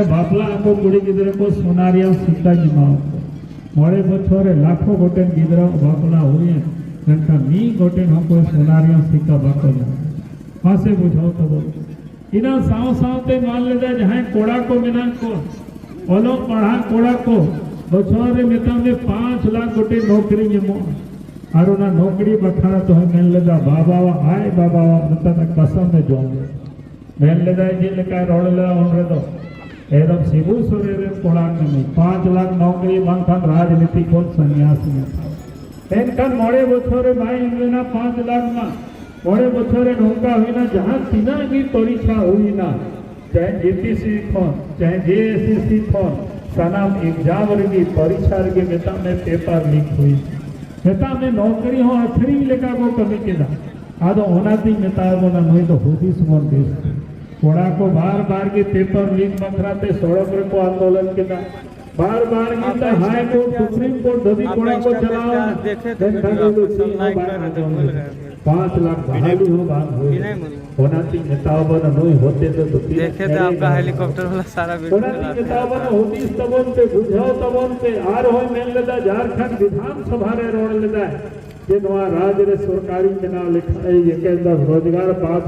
बापला आको कुड़ी गिदरे को सोनारिया सिक्का जिमाओ मोड़े बछोरे लाखों गोटेन गिदरा बापला हुए गंटा मी गोटेन हमको सोनारिया सिक्का बापला फासे बुझाओ तो बोल इना साव सावते मान लेदा जहां कोड़ा को बिना को ओलो पढ़ा कोड़ा को बछोरे मिता में 5 लाख गोटे नौकरी जमो आरो ना नौकरी बखाड़ा तो मेन लेदा बाबा आए बाबा मता कसम में जोंगे मेन लेदा जे लेका रोड ले ओनरे दो एकदम सिबू सुरेरे कोड़ा में 5 लाख नौकरी बांधन राजनीति को सन्यासी में एनकन मोड़े बछोरे भाई इंगना 5 लाख में मोड़े बछोरे नौका हुईना जहां तीना की परीक्षा हुईना चाहे जेपीसी फोन चाहे जेएसएससी फोन सनाम एग्जाम रगी परीक्षा रगी मेता में पेपर लीक हुई मेता में नौकरी हो अथरी लेका को कमी केदा आदो होनाती मेता को ना होई तो होदी सुमन देश कोड़ा को बार बार के पेपर लीक बखराते सड़क को आंदोलन के बार बार की हाई कोर्ट सुप्रीम कोर्ट दबी कोड़ा को चलाओ 5 लाख बहाली हो बात होना थी नेताओं बना नहीं होते तो देखे थे आपका हेलीकॉप्टर वाला सारा होना थी नेताओं बना होती तबन पे बुझाओ तबन पे आर हो मेन लेदा झारखंड विधानसभा रे रोड लेदा जे नवा राज्य रे सरकारी के नाम लिखा है ये के रोजगार 5